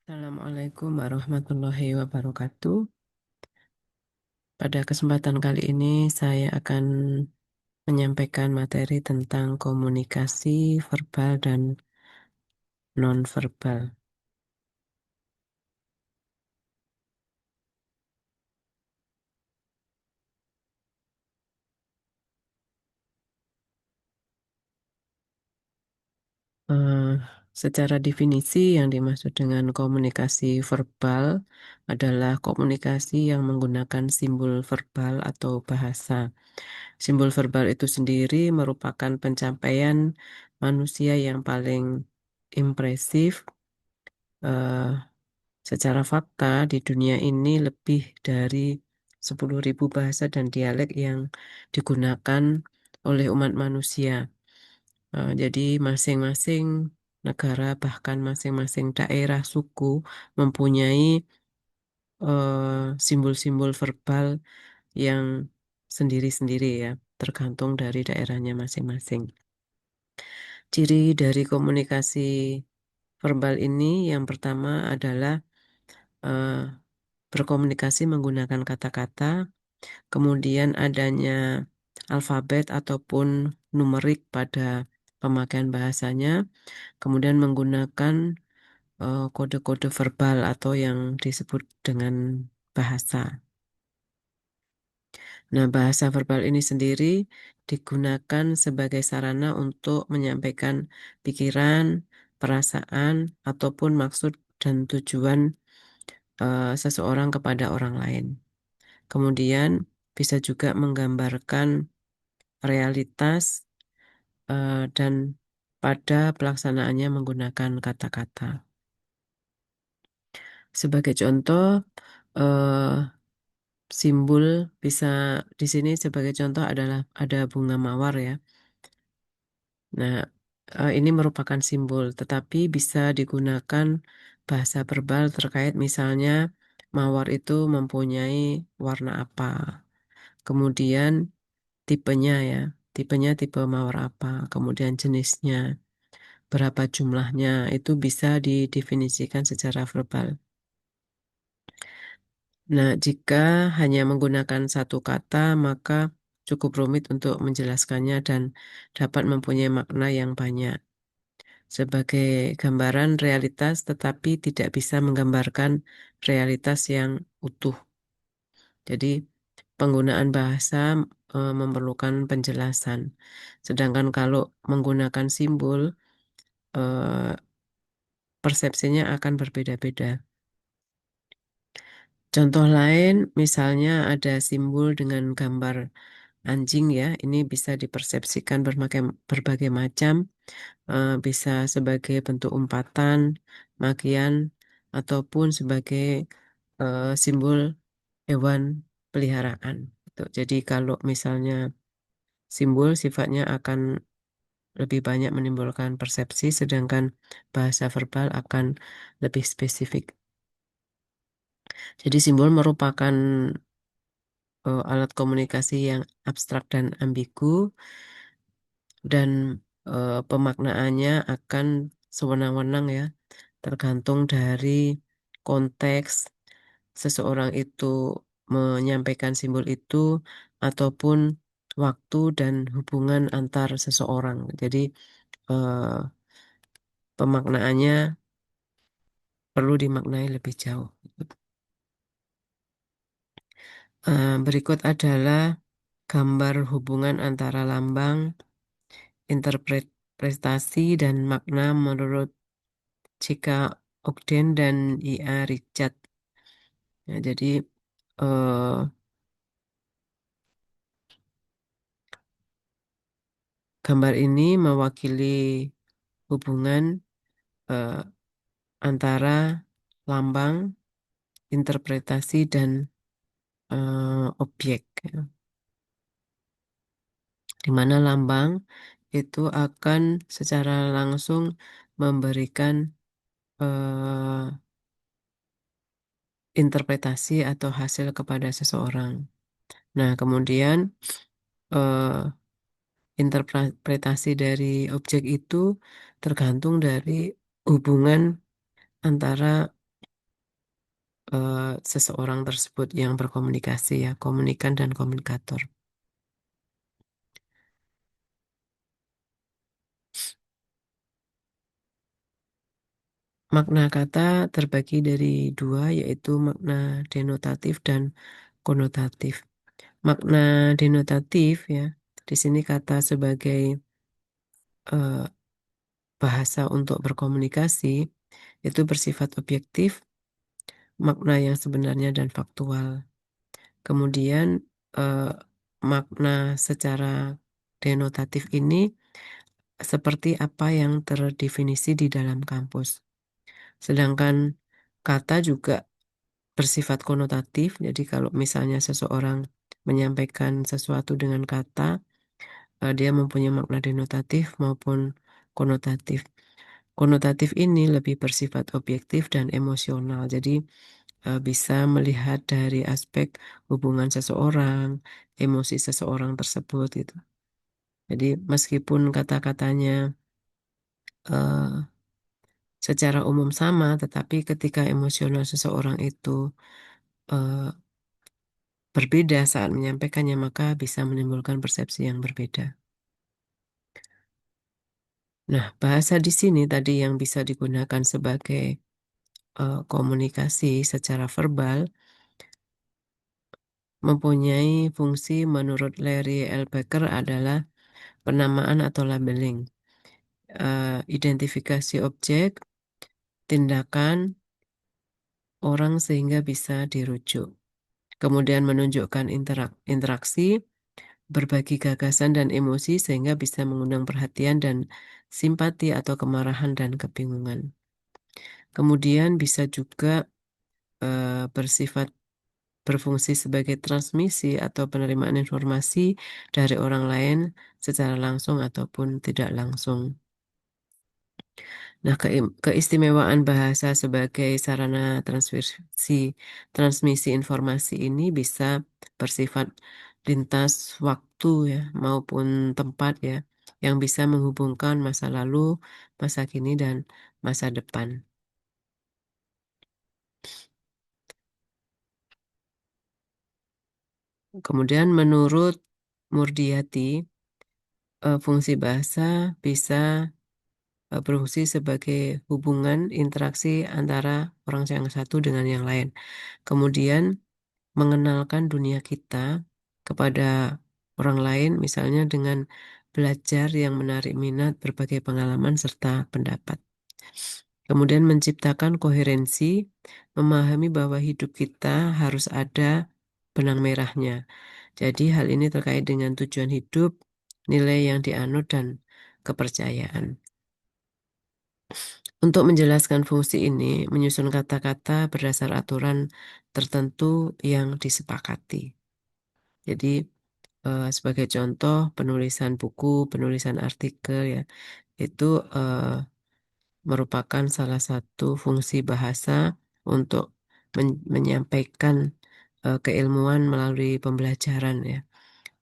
Assalamualaikum warahmatullahi wabarakatuh. Pada kesempatan kali ini saya akan menyampaikan materi tentang komunikasi verbal dan nonverbal. Eh, Secara definisi yang dimaksud dengan komunikasi verbal adalah komunikasi yang menggunakan simbol verbal atau bahasa. Simbol verbal itu sendiri merupakan pencapaian manusia yang paling impresif. eh, Secara fakta, di dunia ini lebih dari 10.000 bahasa dan dialek yang digunakan oleh umat manusia. Jadi masing-masing negara, bahkan masing-masing daerah suku mempunyai simbol-simbol verbal yang sendiri-sendiri ya, tergantung dari daerahnya masing-masing. Ciri dari komunikasi verbal ini yang pertama adalah eh, berkomunikasi menggunakan kata-kata, kemudian adanya alfabet ataupun numerik pada pemakaian bahasanya, kemudian menggunakan kode-kode verbal atau yang disebut dengan bahasa. Nah, bahasa verbal ini sendiri digunakan sebagai sarana untuk menyampaikan pikiran, perasaan, ataupun maksud dan tujuan seseorang kepada orang lain. Kemudian bisa juga menggambarkan realitas dan pada pelaksanaannya menggunakan kata-kata. Sebagai contoh, eh, simbol bisa di sini sebagai contoh adalah ada bunga mawar ya. Nah, ini merupakan simbol, tetapi bisa digunakan bahasa verbal terkait misalnya mawar itu mempunyai warna apa. Kemudian tipenya ya, tipenya tipe mawar apa, kemudian jenisnya, berapa jumlahnya, itu bisa didefinisikan secara verbal. Nah, jika hanya menggunakan satu kata, maka cukup rumit untuk menjelaskannya dan dapat mempunyai makna yang banyak. Sebagai gambaran realitas, tetapi tidak bisa menggambarkan realitas yang utuh. Jadi, penggunaan bahasa memerlukan penjelasan. Sedangkan kalau menggunakan simbol, eh, persepsinya akan berbeda-beda. Contoh lain, misalnya ada simbol dengan gambar anjing ya, ini bisa dipersepsikan berbagai macam, bisa sebagai bentuk umpatan, makian, ataupun sebagai simbol hewan peliharaan. Jadi kalau misalnya simbol sifatnya akan lebih banyak menimbulkan persepsi, sedangkan bahasa verbal akan lebih spesifik. Jadi simbol merupakan alat komunikasi yang abstrak dan ambigu, dan pemaknaannya akan sewenang-wenang ya, tergantung dari konteks seseorang itu menyampaikan simbol itu ataupun waktu dan hubungan antar seseorang. Jadi eh, pemaknaannya perlu dimaknai lebih jauh. Berikut adalah gambar hubungan antara lambang, interpretasi, dan makna menurut Chika Ogden dan I.A. Richard. Ya, jadi eh, gambar ini mewakili hubungan eh, antara lambang, interpretasi, dan objek. Ya. Di mana lambang itu akan secara langsung memberikan eh, interpretasi atau hasil kepada seseorang. Nah, kemudian eh, interpretasi dari objek itu tergantung dari hubungan antara seseorang tersebut yang berkomunikasi ya, komunikan dan komunikator. Makna kata terbagi dari dua, yaitu makna denotatif dan konotatif. Makna denotatif ya, di sini kata sebagai eh, bahasa untuk berkomunikasi itu bersifat objektif, makna yang sebenarnya dan faktual. Kemudian eh, makna secara denotatif ini seperti apa yang terdefinisi di dalam kampus. Sedangkan kata juga bersifat konotatif, jadi kalau misalnya seseorang menyampaikan sesuatu dengan kata, dia mempunyai makna denotatif maupun konotatif. Konotatif ini lebih bersifat objektif dan emosional, jadi bisa melihat dari aspek hubungan seseorang, emosi seseorang tersebut gitu. Jadi meskipun kata-katanya eh, secara umum sama, tetapi ketika emosional seseorang itu eh, berbeda saat menyampaikannya, maka bisa menimbulkan persepsi yang berbeda. Nah, bahasa di sini tadi yang bisa digunakan sebagai komunikasi secara verbal mempunyai fungsi menurut Larry L. Becker adalah penamaan atau labeling, identifikasi objek, tindakan orang sehingga bisa dirujuk. Kemudian menunjukkan interaksi, berbagi gagasan dan emosi sehingga bisa mengundang perhatian dan simpati atau kemarahan dan kebingungan. Kemudian bisa juga bersifat berfungsi sebagai transmisi atau penerimaan informasi dari orang lain secara langsung ataupun tidak langsung. Nah, keistimewaan bahasa sebagai sarana transmisi informasi ini bisa bersifat lintas waktu ya maupun tempat ya, yang bisa menghubungkan masa lalu, masa kini dan masa depan. Kemudian menurut Murdiati, fungsi bahasa bisa berfungsi sebagai hubungan interaksi antara orang yang satu dengan yang lain. Kemudian mengenalkan dunia kita kepada orang lain, misalnya dengan belajar yang menarik minat, berbagai pengalaman, serta pendapat. Kemudian menciptakan koherensi, memahami bahwa hidup kita harus ada benang merahnya. Jadi hal ini terkait dengan tujuan hidup, nilai yang dianut, dan kepercayaan. Untuk menjelaskan fungsi ini, menyusun kata-kata berdasar aturan tertentu yang disepakati. Jadi, sebagai contoh, penulisan buku, penulisan artikel ya, itu eh, merupakan salah satu fungsi bahasa untuk menyampaikan keilmuan melalui pembelajaran ya.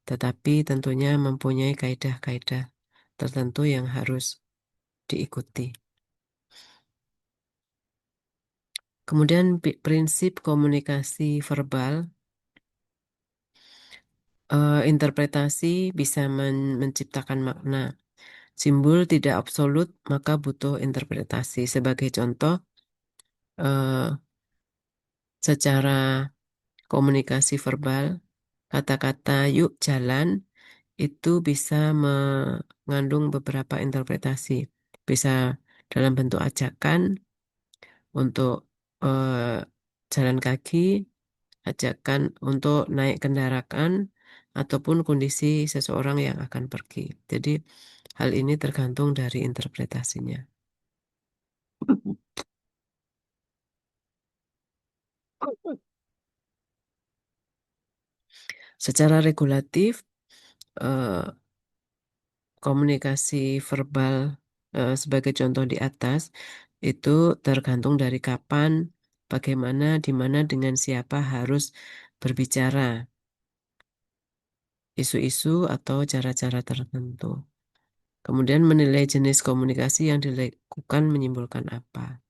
Tetapi tentunya mempunyai kaidah-kaidah tertentu yang harus diikuti. Kemudian prinsip komunikasi verbal, interpretasi bisa menciptakan makna. Simbol tidak absolut, maka butuh interpretasi. Sebagai contoh, eh, secara komunikasi verbal, kata-kata yuk jalan itu bisa mengandung beberapa interpretasi. Bisa dalam bentuk ajakan untuk eh, jalan kaki, ajakan untuk naik kendaraan, ataupun kondisi seseorang yang akan pergi. Jadi hal ini tergantung dari interpretasinya. Secara regulatif, eh, komunikasi verbal sebagai contoh di atas itu tergantung dari kapan, bagaimana, di mana, dengan siapa harus berbicara, isu-isu atau cara-cara tertentu. Kemudian menilai jenis komunikasi yang dilakukan menyimpulkan apa.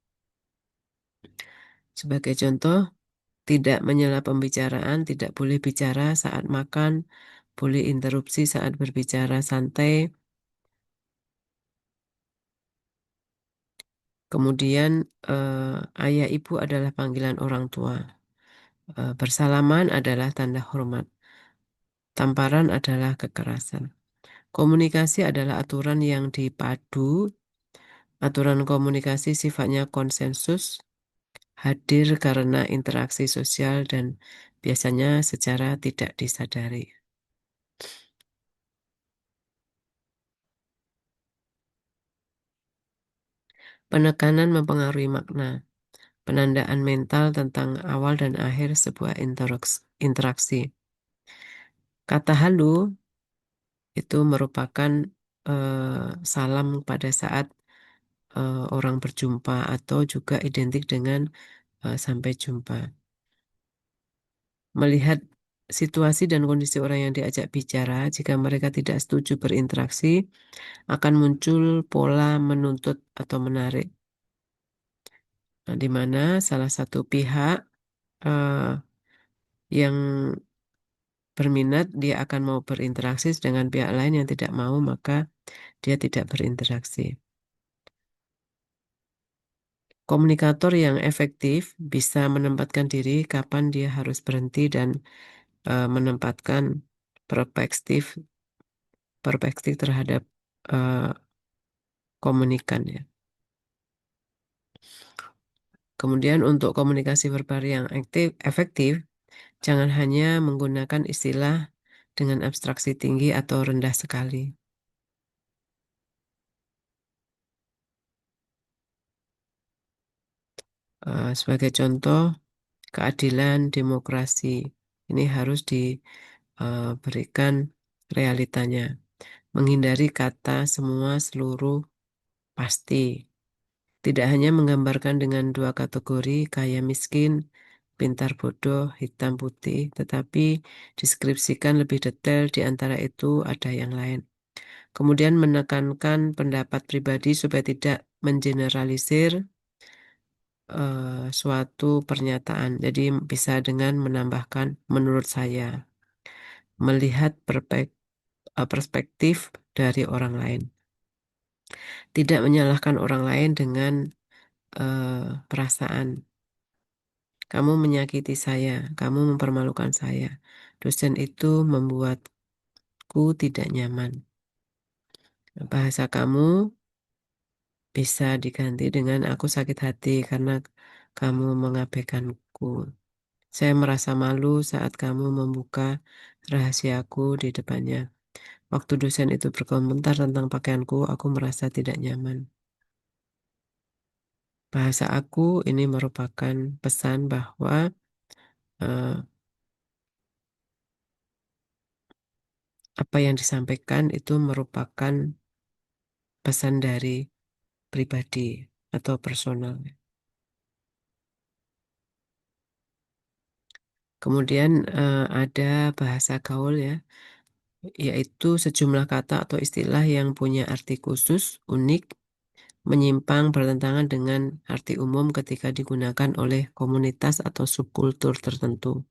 Sebagai contoh, Tidak menyela pembicaraan, tidak boleh bicara saat makan, boleh interupsi saat berbicara santai. Kemudian ayah ibu adalah panggilan orang tua. Bersalaman adalah tanda hormat. Tamparan adalah kekerasan. Komunikasi adalah aturan yang dipadu. Aturan komunikasi sifatnya konsensus, hadir karena interaksi sosial dan biasanya secara tidak disadari. Penekanan mempengaruhi makna. Penandaan mental tentang awal dan akhir sebuah interaksi. Kata halu itu merupakan salam pada saat orang berjumpa atau juga identik dengan sampai jumpa. Melihat situasi dan kondisi orang yang diajak bicara, jika mereka tidak setuju berinteraksi, akan muncul pola menuntut atau menarik. Nah, di mana salah satu pihak eh, yang berminat, dia akan mau berinteraksi, sedangkan pihak lain yang tidak mau, maka dia tidak berinteraksi. Komunikator yang efektif bisa menempatkan diri kapan dia harus berhenti dan menempatkan perspektif perspektif terhadap eh, komunikan ya. Kemudian untuk komunikasi verbal yang efektif, jangan hanya menggunakan istilah dengan abstraksi tinggi atau rendah sekali. Sebagai contoh, keadilan, demokrasi, ini harus diberikan realitanya. Menghindari kata semua, seluruh, pasti. Tidak hanya menggambarkan dengan dua kategori, kaya miskin, pintar bodoh, hitam putih, tetapi deskripsikan lebih detail, di antara itu ada yang lain. Kemudian menekankan pendapat pribadi supaya tidak mengeneralisir suatu pernyataan. Jadi bisa dengan menambahkan menurut saya, melihat perspektif dari orang lain. Tidak menyalahkan orang lain dengan perasaan. Kamu menyakiti saya, kamu mempermalukan saya. Dosen itu membuatku tidak nyaman. Bahasa kamu bisa diganti dengan aku sakit hati karena kamu mengabaikanku. Saya merasa malu saat kamu membuka rahasiaku di depannya. Waktu dosen itu berkomentar tentang pakaianku, aku merasa tidak nyaman. Bahasa aku ini merupakan pesan bahwa eh, apa yang disampaikan itu merupakan pesan dari pribadi atau personal. Kemudian ada bahasa gaul ya, yaitu sejumlah kata atau istilah yang punya arti khusus, unik, menyimpang, bertentangan dengan arti umum ketika digunakan oleh komunitas atau subkultur tertentu.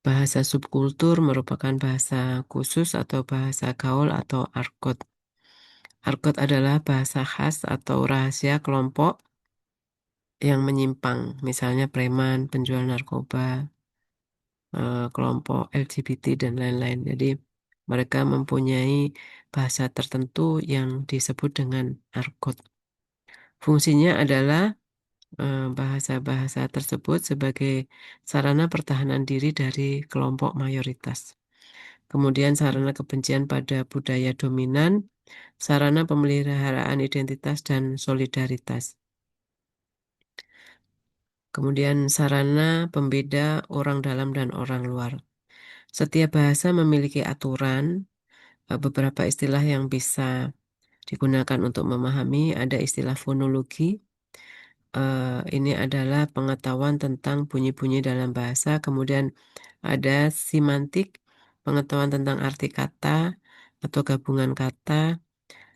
Bahasa subkultur merupakan bahasa khusus atau bahasa gaul atau argot. Argot adalah bahasa khas atau rahasia kelompok yang menyimpang, misalnya preman, penjual narkoba, kelompok LGBT, dan lain-lain. Jadi, mereka mempunyai bahasa tertentu yang disebut dengan argot. Fungsinya adalah bahasa-bahasa tersebut sebagai sarana pertahanan diri dari kelompok mayoritas. Kemudian sarana kebencian pada budaya dominan, sarana pemeliharaan identitas dan solidaritas. Kemudian sarana pembeda orang dalam dan orang luar. Setiap bahasa memiliki aturan, beberapa istilah yang bisa digunakan untuk memahami. Ada istilah fonologi. Ini adalah pengetahuan tentang bunyi-bunyi dalam bahasa. Kemudian ada simantik, pengetahuan tentang arti kata atau gabungan kata.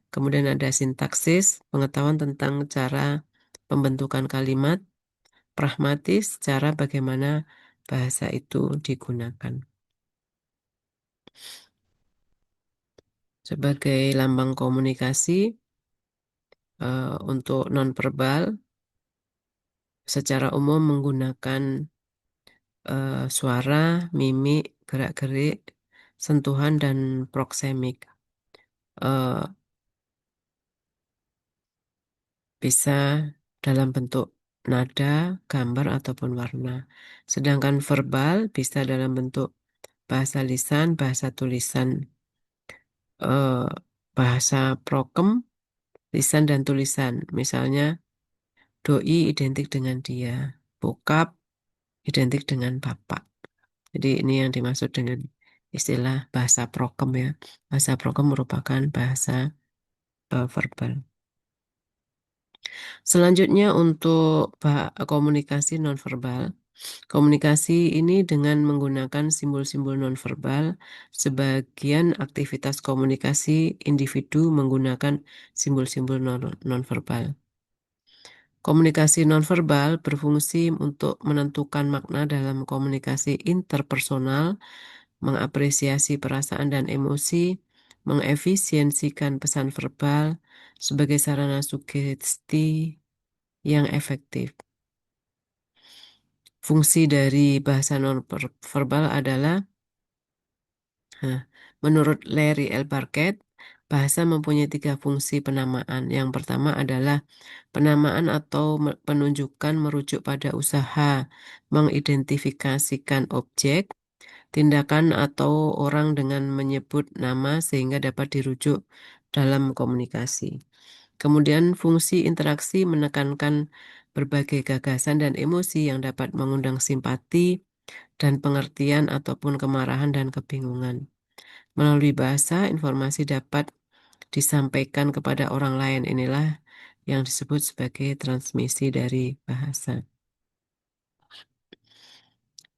Kemudian ada sintaksis, pengetahuan tentang cara pembentukan kalimat. pragmatis cara bagaimana bahasa itu digunakan. Sebagai lambang komunikasi untuk nonverbal, secara umum menggunakan suara, mimik, gerak-gerik, sentuhan, dan proksemik. Eh, Bisa dalam bentuk nada, gambar, ataupun warna. Sedangkan verbal bisa dalam bentuk bahasa lisan, bahasa tulisan, eh, bahasa prokem, lisan dan tulisan. Misalnya, doi identik dengan dia, bokap identik dengan bapak. Jadi ini yang dimaksud dengan istilah bahasa prokem ya. Bahasa prokem merupakan bahasa verbal. Selanjutnya untuk komunikasi nonverbal. Komunikasi ini dengan menggunakan simbol-simbol nonverbal, sebagian aktivitas komunikasi individu menggunakan simbol-simbol nonverbal. Komunikasi nonverbal berfungsi untuk menentukan makna dalam komunikasi interpersonal, mengapresiasi perasaan dan emosi, mengefisiensikan pesan verbal sebagai sarana sugesti yang efektif. Fungsi dari bahasa nonverbal adalah, menurut Larry L. Burkett, bahasa mempunyai 3 fungsi penamaan. Yang pertama adalah penamaan atau penunjukan merujuk pada usaha mengidentifikasikan objek, tindakan atau orang dengan menyebut nama sehingga dapat dirujuk dalam komunikasi. Kemudian fungsi interaksi menekankan berbagai gagasan dan emosi yang dapat mengundang simpati dan pengertian ataupun kemarahan dan kebingungan. Melalui bahasa, informasi dapat disampaikan kepada orang lain. Inilah yang disebut sebagai transmisi dari bahasa.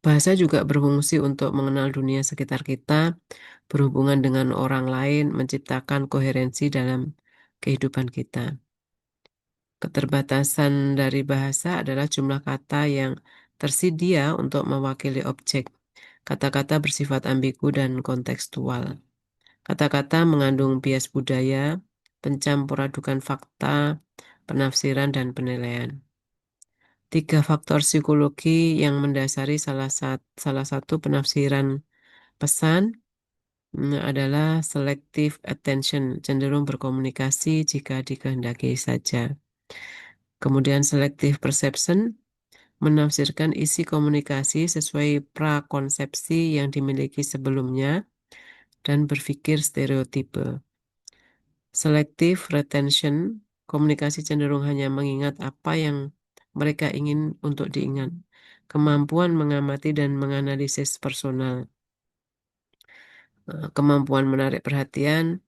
Bahasa juga berfungsi untuk mengenal dunia sekitar kita, berhubungan dengan orang lain, menciptakan koherensi dalam kehidupan kita. Keterbatasan dari bahasa adalah jumlah kata yang tersedia untuk mewakili objek. Kata-kata bersifat ambigu dan kontekstual. Kata-kata mengandung bias budaya, pencampur adukan fakta, penafsiran, dan penilaian. 3 faktor psikologi yang mendasari salah satu penafsiran pesan adalah selective attention, cenderung berkomunikasi jika dikehendaki saja. Kemudian selective perception, menafsirkan isi komunikasi sesuai prakonsepsi yang dimiliki sebelumnya dan berpikir stereotipe. Selective retention, komunikasi cenderung hanya mengingat apa yang mereka ingin untuk diingat. Kemampuan mengamati dan menganalisis personal. Kemampuan menarik perhatian,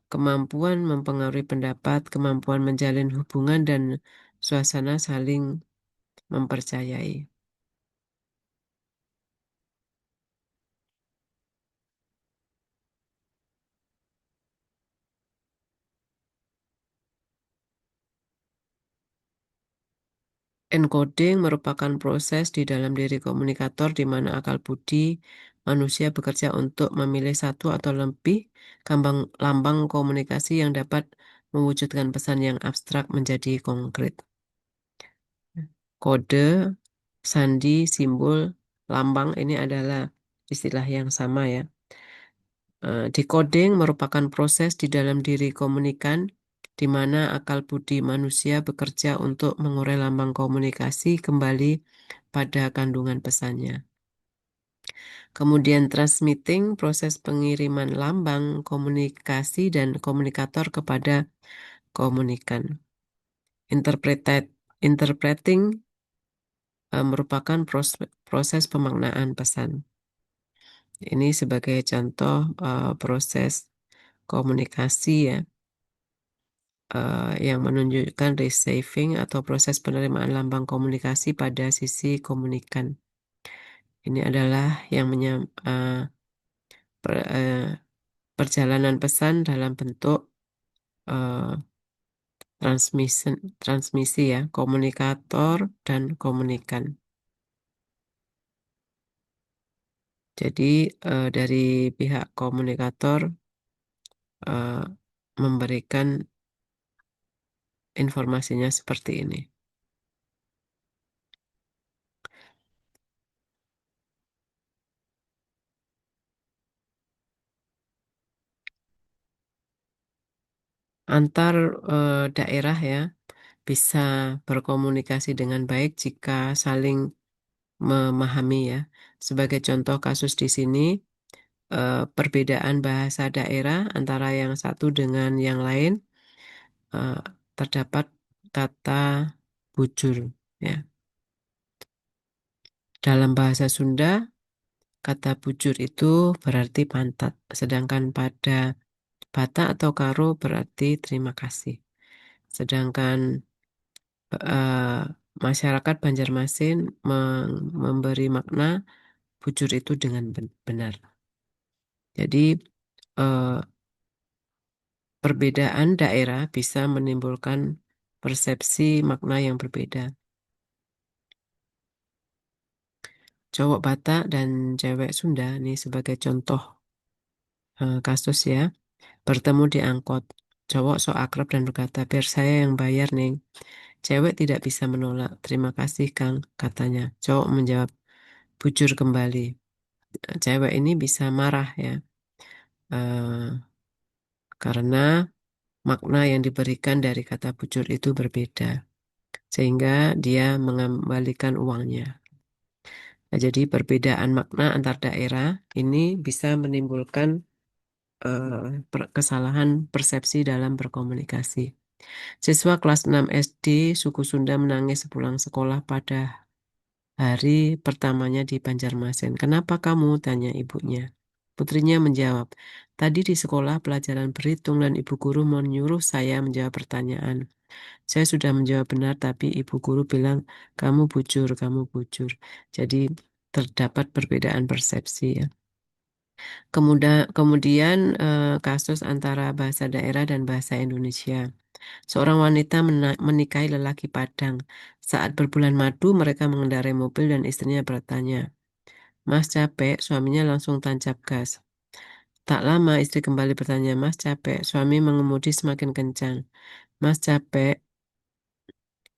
kemampuan mempengaruhi pendapat, kemampuan menjalin hubungan, dan suasana saling mempercayai. Encoding merupakan proses di dalam diri komunikator di mana akal budi manusia bekerja untuk memilih satu atau lebih lambang komunikasi yang dapat mewujudkan pesan yang abstrak menjadi konkret. Kode, sandi, simbol, lambang ini adalah istilah yang sama ya. Decoding merupakan proses di dalam diri komunikan di mana akal budi manusia bekerja untuk mengurai lambang komunikasi kembali pada kandungan pesannya. Kemudian transmitting, proses pengiriman lambang komunikasi dan komunikator kepada komunikan. Interpreting merupakan proses pemaknaan pesan. Ini sebagai contoh proses komunikasi ya, yang menunjukkan receiving atau proses penerimaan lambang komunikasi pada sisi komunikan. Ini adalah yang perjalanan pesan dalam bentuk transmission, transmisi ya, komunikator dan komunikan. Jadi dari pihak komunikator eh, memberikan informasinya seperti ini. Antar daerah ya bisa berkomunikasi dengan baik jika saling memahami ya. Sebagai contoh kasus di sini, perbedaan bahasa daerah antara yang satu dengan yang lain eh, terdapat kata bujur ya. Dalam bahasa Sunda, kata bujur itu berarti pantat, sedangkan pada bata atau karo berarti terima kasih. Sedangkan eh, masyarakat Banjarmasin memberi makna bujur itu dengan benar. Jadi eh, perbedaan daerah bisa menimbulkan persepsi makna yang berbeda. Cowok Batak dan cewek Sunda nih sebagai contoh kasus ya. Bertemu di angkot. Cowok sok akrab dan berkata, biar saya yang bayar, Neng. Cewek tidak bisa menolak. Terima kasih, Kang, katanya. Cowok menjawab, bujur kembali. Cewek ini bisa marah ya. eh, karena makna yang diberikan dari kata bujur itu berbeda. Sehingga dia mengembalikan uangnya. Nah, jadi perbedaan makna antar daerah ini bisa menimbulkan kesalahan persepsi dalam berkomunikasi. Siswa kelas 6 SD suku Sunda menangis sepulang sekolah pada hari pertamanya di Banjarmasin. Kenapa kamu? Tanya ibunya. Putrinya menjawab, tadi di sekolah pelajaran berhitung dan ibu guru menyuruh saya menjawab pertanyaan. Saya sudah menjawab benar, tapi ibu guru bilang, kamu bujur, kamu bujur. Jadi terdapat perbedaan persepsi ya. Kemudian kasus antara bahasa daerah dan bahasa Indonesia. Seorang wanita menikahi lelaki Padang. Saat berbulan madu, mereka mengendarai mobil dan istrinya bertanya, Mas capek? Suaminya langsung tancap gas. Tak lama istri kembali bertanya, Mas capek? Suami mengemudi semakin kencang. Mas capek?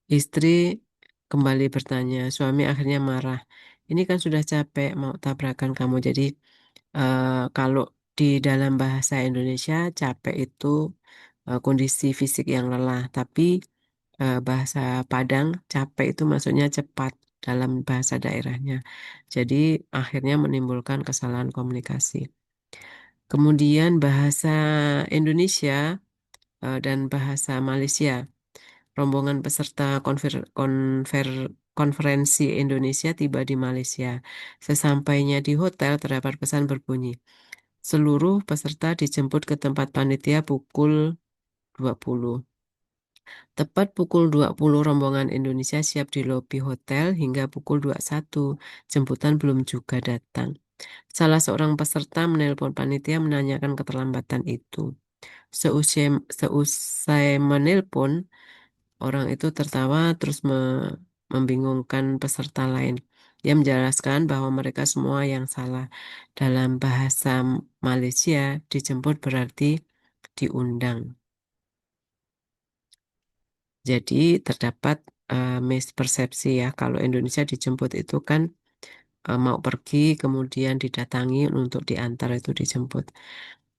Istri kembali bertanya. Suami akhirnya marah. Ini kan sudah capek, mau tabrakan kamu. Jadi kalau di dalam bahasa Indonesia, capek itu kondisi fisik yang lelah. Tapi bahasa Padang, capek itu maksudnya cepat dalam bahasa daerahnya. Jadi akhirnya menimbulkan kesalahan komunikasi. Kemudian bahasa Indonesia dan bahasa Malaysia. Rombongan peserta konferensi Indonesia tiba di Malaysia. Sesampainya di hotel terdapat pesan berbunyi, seluruh peserta dijemput ke tempat panitia pukul 20. Tepat pukul 20 rombongan Indonesia siap di lobi hotel hingga pukul 21. Jemputan belum juga datang. Salah seorang peserta menelpon panitia menanyakan keterlambatan itu. Seusai menelpon, orang itu tertawa terus membingungkan peserta lain. Dia menjelaskan bahwa mereka semua yang salah. Dalam bahasa Malaysia, dijemput berarti diundang. Jadi terdapat mispersepsi ya. Kalau Indonesia dijemput itu kan mau pergi, kemudian didatangi untuk diantar itu dijemput.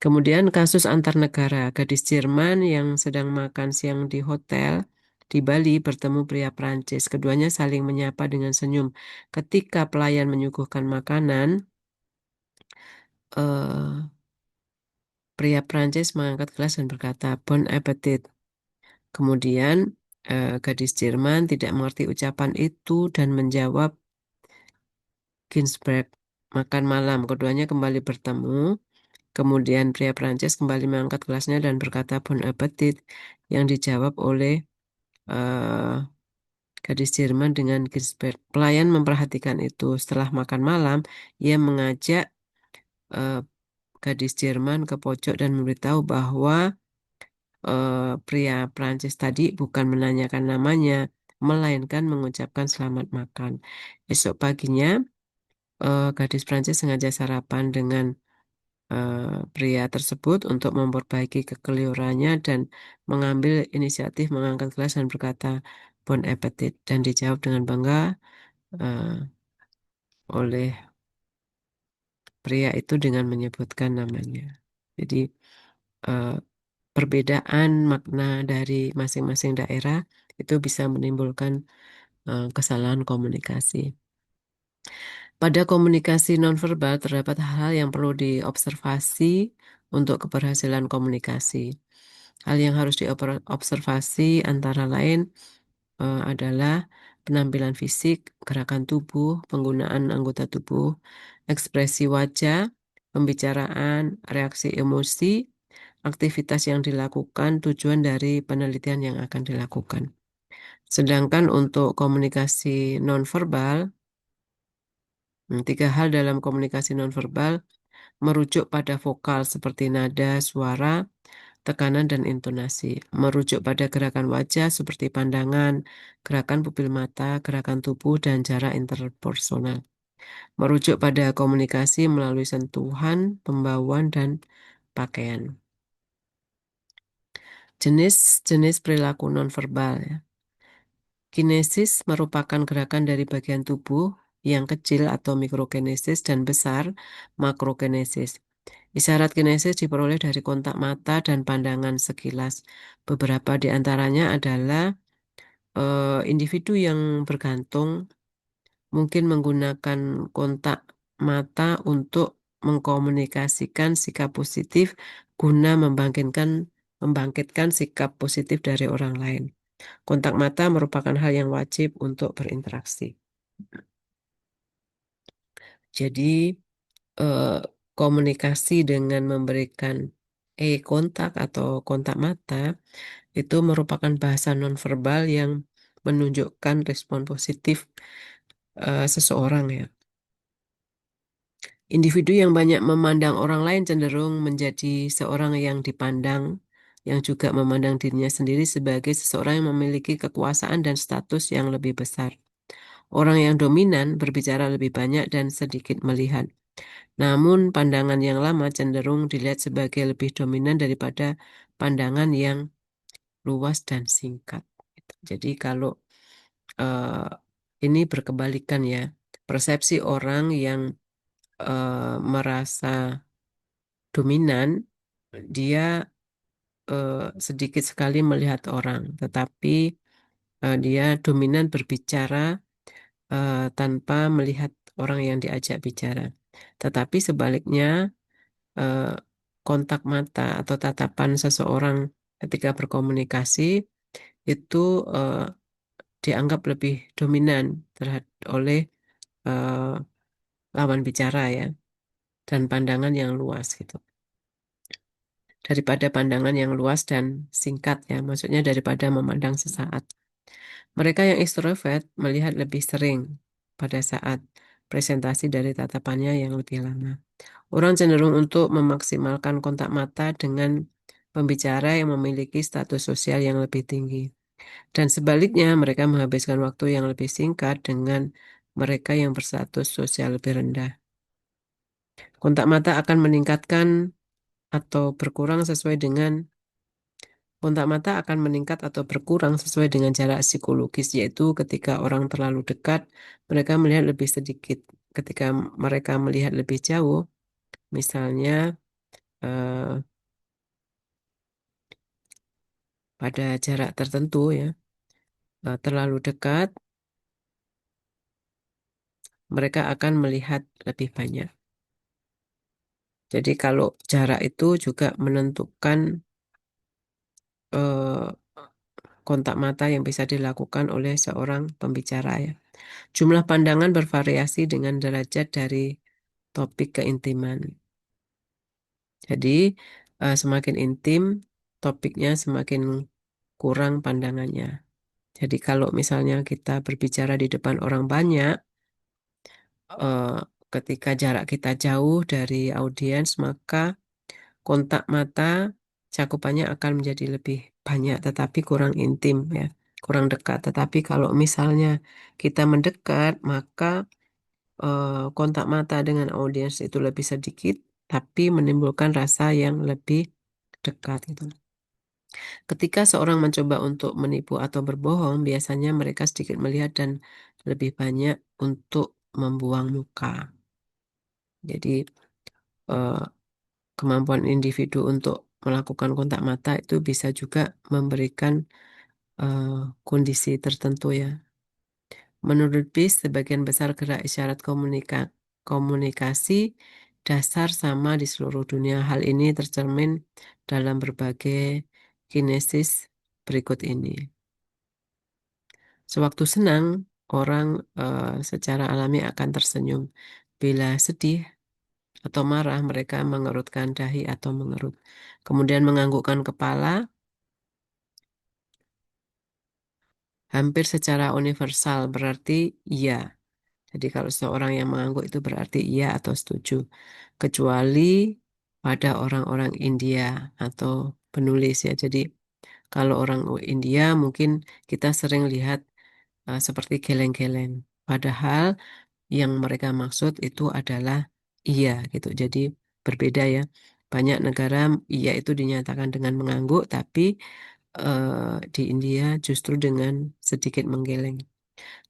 Kemudian kasus antar negara, gadis Jerman yang sedang makan siang di hotel di Bali bertemu pria Prancis. Keduanya saling menyapa dengan senyum. Ketika pelayan menyuguhkan makanan, eh, pria Prancis mengangkat gelas dan berkata, Bon appetit. Kemudian gadis Jerman tidak mengerti ucapan itu dan menjawab Ginsberg, makan malam. Keduanya kembali bertemu. Kemudian pria Prancis kembali mengangkat gelasnya dan berkata Bon appetit yang dijawab oleh eh, gadis Jerman dengan Ginsberg. Pelayan memperhatikan itu. Setelah makan malam, ia mengajak eh, gadis Jerman ke pojok dan memberitahu bahwa pria Prancis tadi bukan menanyakan namanya, melainkan mengucapkan selamat makan. Esok paginya, gadis Prancis sengaja sarapan dengan pria tersebut untuk memperbaiki kekeliruannya dan mengambil inisiatif mengangkat gelas dan berkata Bon appetit dan dijawab dengan bangga eh, oleh pria itu dengan menyebutkan namanya. Jadi eh, perbedaan makna dari masing-masing daerah itu bisa menimbulkan kesalahan komunikasi. Pada komunikasi nonverbal terdapat hal yang perlu diobservasi untuk keberhasilan komunikasi. Hal yang harus diobservasi antara lain adalah penampilan fisik, gerakan tubuh, penggunaan anggota tubuh, ekspresi wajah, pembicaraan, reaksi emosi, aktivitas yang dilakukan, tujuan dari penelitian yang akan dilakukan. Sedangkan untuk komunikasi nonverbal, tiga hal dalam komunikasi nonverbal merujuk pada vokal seperti nada, suara, tekanan, dan intonasi. Merujuk pada gerakan wajah seperti pandangan, gerakan pupil mata, gerakan tubuh, dan jarak interpersonal. Merujuk pada komunikasi melalui sentuhan, pembawaan, dan pakaian. Jenis-jenis perilaku nonverbal, ya. Kinesis merupakan gerakan dari bagian tubuh yang kecil atau mikrokinesis dan besar makrokinesis. Isyarat kinesis diperoleh dari kontak mata dan pandangan sekilas. Beberapa di antaranya adalah individu yang bergantung mungkin menggunakan kontak mata untuk mengkomunikasikan sikap positif guna membangkitkan sikap positif dari orang lain. Kontak mata merupakan hal yang wajib untuk berinteraksi. Jadi, eh, komunikasi dengan memberikan kontak atau kontak mata itu merupakan bahasa nonverbal yang menunjukkan respon positif seseorang, ya. Individu yang banyak memandang orang lain cenderung menjadi seorang yang dipandang, yang juga memandang dirinya sendiri sebagai seseorang yang memiliki kekuasaan dan status yang lebih besar. Orang yang dominan berbicara lebih banyak dan sedikit melihat. Namun, pandangan yang lama cenderung dilihat sebagai lebih dominan daripada pandangan yang luas dan singkat. Jadi, kalau eh, ini berkebalikan, ya, persepsi orang yang merasa dominan, dia eh, sedikit sekali melihat orang, tetapi dia dominan berbicara tanpa melihat orang yang diajak bicara. Tetapi sebaliknya, eh, kontak mata atau tatapan seseorang ketika berkomunikasi itu eh, dianggap lebih dominan oleh eh, lawan bicara, ya, dan pandangan yang luas gitu. Daripada pandangan yang luas dan singkat, ya, maksudnya daripada memandang sesaat. Mereka yang ekstrovert melihat lebih sering pada saat presentasi dari tatapannya yang lebih lama. Orang cenderung untuk memaksimalkan kontak mata dengan pembicara yang memiliki status sosial yang lebih tinggi. Dan sebaliknya, mereka menghabiskan waktu yang lebih singkat dengan mereka yang berstatus sosial lebih rendah. Kontak mata akan meningkatkan atau berkurang sesuai dengan kontak mata akan meningkat atau berkurang sesuai dengan jarak psikologis, yaitu ketika orang terlalu dekat, mereka melihat lebih sedikit. Ketika mereka melihat lebih jauh, misalnya eh, pada jarak tertentu, ya, terlalu dekat, mereka akan melihat lebih banyak. Jadi kalau jarak itu juga menentukan eh, kontak mata yang bisa dilakukan oleh seorang pembicara, ya. Jumlah pandangan bervariasi dengan derajat dari topik keintiman. Jadi semakin intim topiknya, semakin kurang pandangannya. Jadi kalau misalnya kita berbicara di depan orang banyak, eh, ketika jarak kita jauh dari audiens, maka kontak mata cakupannya akan menjadi lebih banyak, tetapi kurang intim ya, kurang dekat. Tetapi kalau misalnya kita mendekat, maka kontak mata dengan audiens itu lebih sedikit, tapi menimbulkan rasa yang lebih dekat gitu. Ketika seorang mencoba untuk menipu atau berbohong, biasanya mereka sedikit melihat dan lebih banyak untuk membuang muka. Jadi eh, kemampuan individu untuk melakukan kontak mata itu bisa juga memberikan eh, kondisi tertentu ya. Menurut BIS, sebagian besar gerak isyarat komunikasi dasar sama di seluruh dunia. Hal ini tercermin dalam berbagai kinesis berikut ini. Sewaktu senang, orang secara alami akan tersenyum. Bila sedih atau marah, mereka mengerutkan dahi atau mengerut. Kemudian menganggukkan kepala, hampir secara universal berarti iya. Jadi kalau seorang yang mengangguk itu berarti iya atau setuju. Kecuali pada orang-orang India atau penulis ya. Jadi kalau orang India mungkin kita sering lihat seperti geleng-geleng. Padahal yang mereka maksud itu adalah iya gitu. Jadi berbeda ya. Banyak negara iya itu dinyatakan dengan mengangguk, tapi di India justru dengan sedikit menggeleng.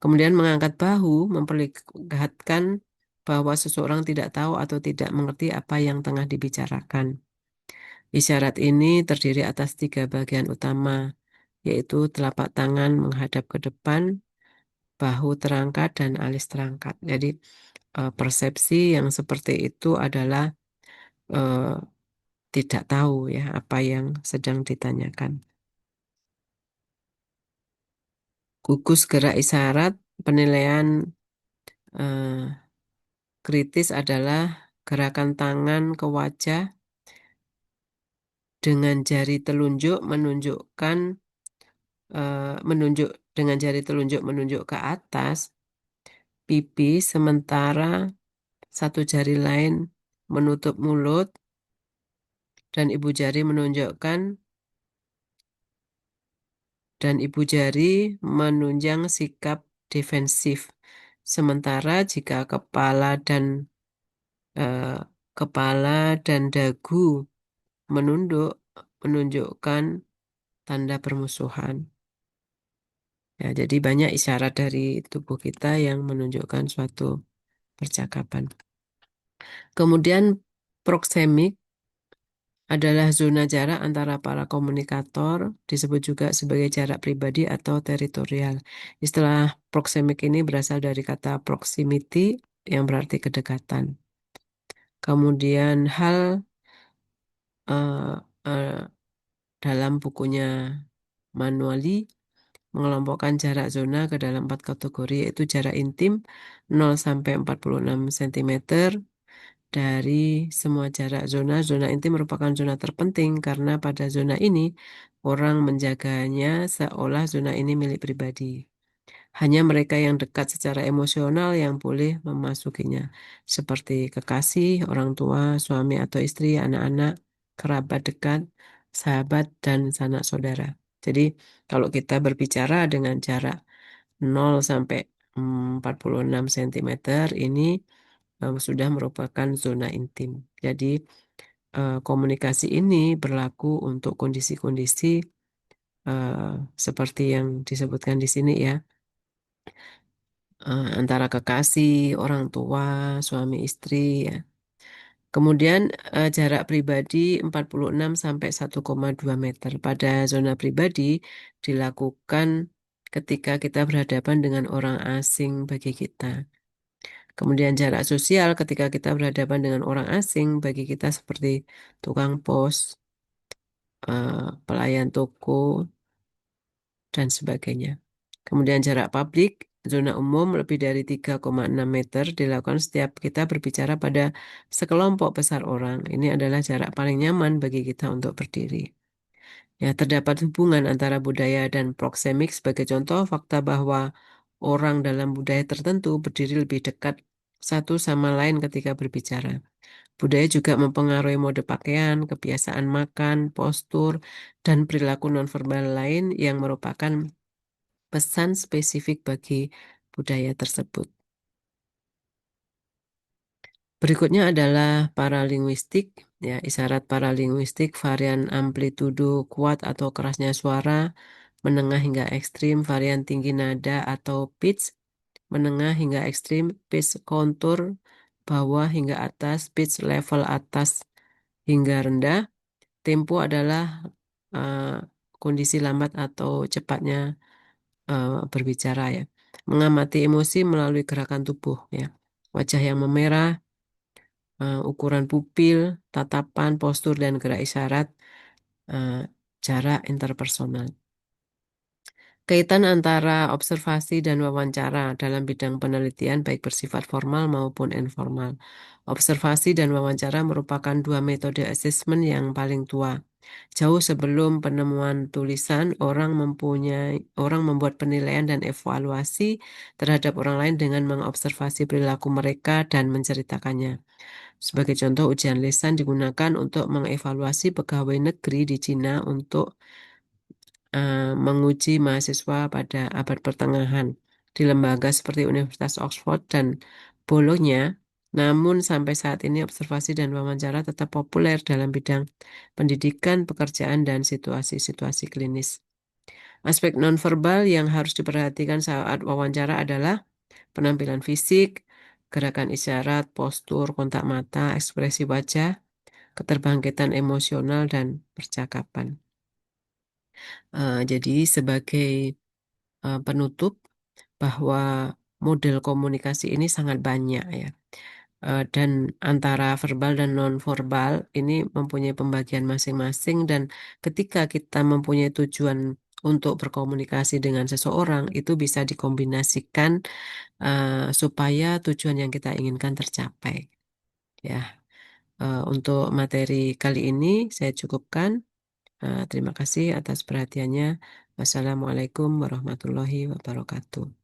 Kemudian mengangkat bahu memperlihatkan bahwa seseorang tidak tahu atau tidak mengerti apa yang tengah dibicarakan. Isyarat ini terdiri atas tiga bagian utama, yaitu telapak tangan menghadap ke depan, bahu terangkat, dan alis terangkat. Jadi persepsi yang seperti itu adalah eh, tidak tahu ya apa yang sedang ditanyakan. Gugus gerak isyarat penilaian eh, kritis adalah gerakan tangan ke wajah dengan jari telunjuk menunjuk dengan jari telunjuk menunjuk ke atas pipi, sementara satu jari lain menutup mulut dan ibu jari menunjukkan dan ibu jari menunjang sikap defensif. Sementara jika eh, kepala dan dagu menunduk menunjukkan tanda permusuhan. Ya, jadi banyak isyarat dari tubuh kita yang menunjukkan suatu percakapan. Kemudian proxemic adalah zona jarak antara para komunikator, disebut juga sebagai jarak pribadi atau teritorial. Istilah proxemic ini berasal dari kata proximity yang berarti kedekatan. Kemudian eh, eh, dalam bukunya Manuali mengelompokkan jarak zona ke dalam 4 kategori, yaitu jarak intim 0 sampai 46 cm. Dari semua jarak zona, zona intim merupakan zona terpenting karena pada zona ini orang menjaganya seolah zona ini milik pribadi. Hanya mereka yang dekat secara emosional yang boleh memasukinya, seperti kekasih, orang tua, suami atau istri, anak-anak, kerabat dekat, sahabat, dan sanak saudara. Jadi, kalau kita berbicara dengan jarak 0 sampai 46 cm ini sudah merupakan zona intim. Jadi, komunikasi ini berlaku untuk kondisi-kondisi eh, seperti yang disebutkan di sini ya, antara kekasih, orang tua, suami istri ya. Kemudian jarak pribadi 46 sampai 1,2 meter. Pada zona pribadi dilakukan ketika kita berhadapan dengan orang asing bagi kita. Kemudian jarak sosial ketika kita berhadapan dengan orang asing bagi kita seperti tukang pos, pelayan toko, dan sebagainya. Kemudian jarak publik, zona umum lebih dari 3,6 meter dilakukan setiap kita berbicara pada sekelompok besar orang. Ini adalah jarak paling nyaman bagi kita untuk berdiri. Ya, terdapat hubungan antara budaya dan proxemics sebagai contoh fakta bahwa orang dalam budaya tertentu berdiri lebih dekat satu sama lain ketika berbicara. Budaya juga mempengaruhi mode pakaian, kebiasaan makan, postur, dan perilaku nonverbal lain yang merupakan pesan spesifik bagi budaya tersebut. Berikutnya adalah paralinguistik, ya, isyarat paralinguistik, varian amplitudo kuat atau kerasnya suara, menengah hingga ekstrim, varian tinggi nada atau pitch, menengah hingga ekstrim, pitch kontur, bawah hingga atas, pitch level atas hingga rendah. Tempo adalah uh, kondisi lambat atau cepatnya berbicara, ya. Mengamati emosi melalui gerakan tubuh, ya. Wajah yang memerah, ukuran pupil, tatapan, postur, dan gerak isyarat, uh, jarak interpersonal. Kaitan antara observasi dan wawancara dalam bidang penelitian baik bersifat formal maupun informal. Observasi dan wawancara merupakan dua metode asesmen yang paling tua. Jauh sebelum penemuan tulisan, orang membuat penilaian dan evaluasi terhadap orang lain dengan mengobservasi perilaku mereka dan menceritakannya. Sebagai contoh, ujian lisan digunakan untuk mengevaluasi pegawai negeri di Cina untuk menguji mahasiswa pada abad pertengahan di lembaga seperti Universitas Oxford dan Bologna. Namun sampai saat ini observasi dan wawancara tetap populer dalam bidang pendidikan, pekerjaan, dan situasi-situasi klinis. Aspek nonverbal yang harus diperhatikan saat wawancara adalah penampilan fisik, gerakan isyarat, postur, kontak mata, ekspresi wajah, keterbangkitan emosional, dan percakapan. Jadi sebagai penutup bahwa model komunikasi ini sangat banyak, ya. Dan antara verbal dan non-verbal ini mempunyai pembagian masing-masing, dan ketika kita mempunyai tujuan untuk berkomunikasi dengan seseorang itu bisa dikombinasikan supaya tujuan yang kita inginkan tercapai, ya. Untuk materi kali ini saya cukupkan. Terima kasih atas perhatiannya. Wassalamualaikum warahmatullahi wabarakatuh.